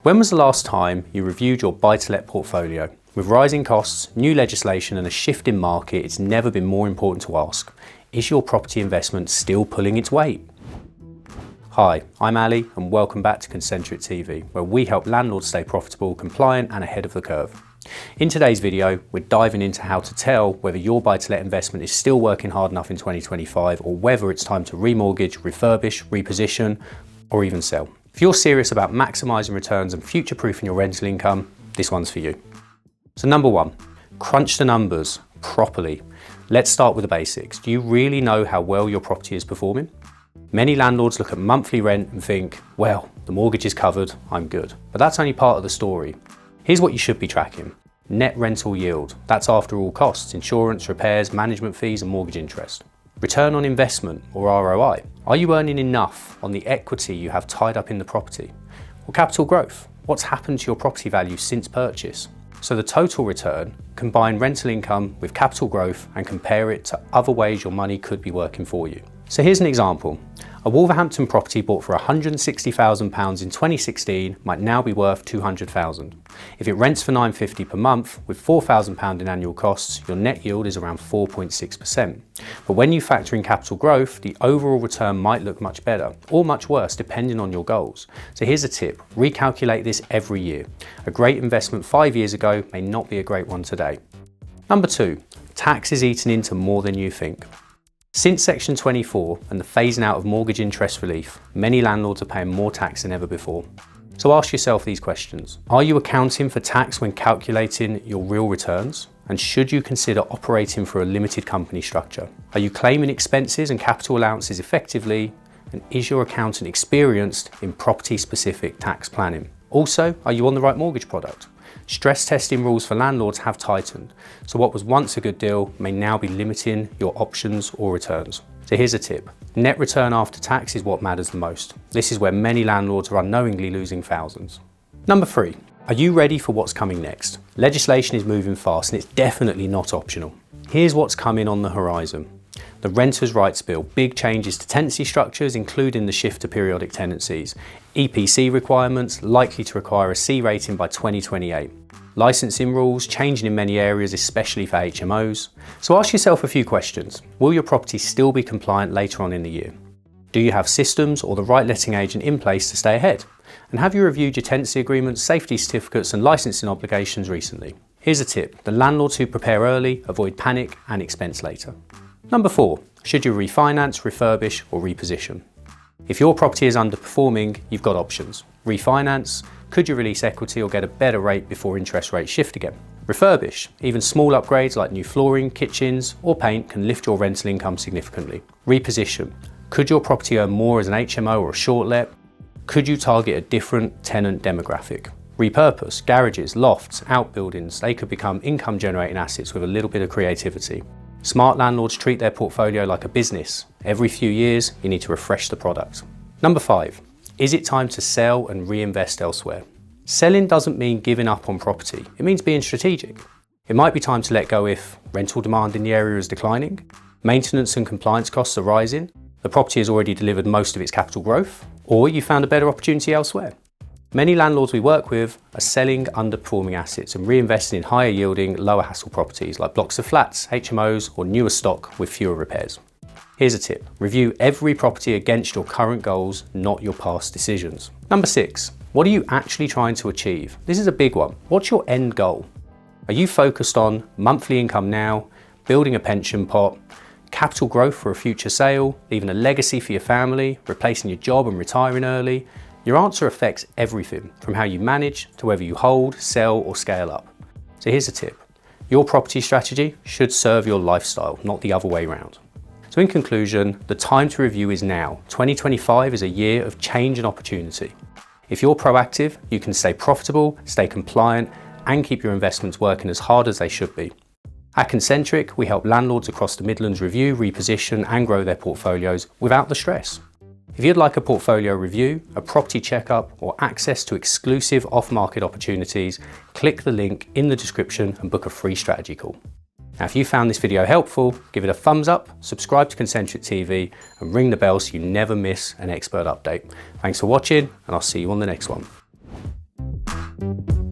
When was the last time you reviewed your buy-to-let portfolio? With rising costs, new legislation and a shift in market, it's never been more important to ask, is your property investment still pulling its weight? Hi, I'm Ali and welcome back to Concentric TV, where we help landlords stay profitable, compliant and ahead of the curve. In today's video, we're diving into how to tell whether your buy-to-let investment is still working hard enough in 2025 or whether it's time to remortgage, refurbish, reposition or even sell. If you're serious about maximising returns and future-proofing your rental income, this one's for you. So number one, crunch the numbers properly. Let's start with the basics. Do you really know how well your property is performing? Many landlords look at monthly rent and think, well, the mortgage is covered, I'm good. But that's only part of the story. Here's what you should be tracking. Net rental yield. That's after all costs, insurance, repairs, management fees and mortgage interest. Return on investment, or ROI. Are you earning enough on the equity you have tied up in the property? Or capital growth. What's happened to your property value since purchase? So the total return, combine rental income with capital growth and compare it to other ways your money could be working for you. So here's an example. A Wolverhampton property bought for £160,000 in 2016 might now be worth £200,000. If it rents for £950 per month with £4,000 in annual costs, your net yield is around 4.6%. But when you factor in capital growth, the overall return might look much better or much worse depending on your goals. So here's a tip, recalculate this every year. A great investment 5 years ago may not be a great one today. Number two, tax is eating into more than you think. Since Section 24 and the phasing out of mortgage interest relief, many landlords are paying more tax than ever before. So ask yourself these questions. Are you accounting for tax when calculating your real returns? And should you consider operating for a limited company structure? Are you claiming expenses and capital allowances effectively? And is your accountant experienced in property-specific tax planning? Also, are you on the right mortgage product? Stress testing rules for landlords have tightened, so what was once a good deal may now be limiting your options or returns. So here's a tip. Net return after tax is what matters the most. This is where many landlords are unknowingly losing thousands. Number three, are you ready for what's coming next? Legislation is moving fast and it's definitely not optional. Here's what's coming on the horizon. The Renters' Rights Bill, big changes to tenancy structures, including the shift to periodic tenancies. EPC requirements, likely to require a C rating by 2028. Licensing rules, changing in many areas, especially for HMOs. So ask yourself a few questions. Will your property still be compliant later on in the year? Do you have systems or the right letting agent in place to stay ahead? And have you reviewed your tenancy agreements, safety certificates and licensing obligations recently? Here's a tip. The landlords who prepare early avoid panic and expense later. Number four, should you refinance, refurbish or reposition? If your property is underperforming, you've got options. Refinance, could you release equity or get a better rate before interest rates shift again? Refurbish, even small upgrades like new flooring, kitchens or paint can lift your rental income significantly. Reposition, could your property earn more as an HMO or a short let? Could you target a different tenant demographic? Repurpose, garages, lofts, outbuildings, they could become income generating assets with a little bit of creativity. Smart landlords treat their portfolio like a business. Every few years, you need to refresh the product. Number five, is it time to sell and reinvest elsewhere? Selling doesn't mean giving up on property. It means being strategic. It might be time to let go if rental demand in the area is declining, maintenance and compliance costs are rising, the property has already delivered most of its capital growth, or you found a better opportunity elsewhere. Many landlords we work with are selling underperforming assets and reinvesting in higher yielding, lower hassle properties like blocks of flats, HMOs or newer stock with fewer repairs. Here's a tip. Review every property against your current goals, not your past decisions. Number six, what are you actually trying to achieve? This is a big one. What's your end goal? Are you focused on monthly income now, building a pension pot, capital growth for a future sale, leaving a legacy for your family, replacing your job and retiring early? Your answer affects everything from how you manage to whether you hold, sell or scale up. So here's a tip. Your property strategy should serve your lifestyle, not the other way around. So in conclusion, the time to review is now. 2025 is a year of change and opportunity. If you're proactive, you can stay profitable, stay compliant and keep your investments working as hard as they should be. At Concentric, we help landlords across the Midlands review, reposition and grow their portfolios without the stress. If you'd like a portfolio review, a property checkup or access to exclusive off-market opportunities, click the link in the description and book a free strategy call. Now if you found this video helpful, give it a thumbs up, subscribe to Concentric TV and ring the bell so you never miss an expert update. Thanks for watching and I'll see you on the next one. soon.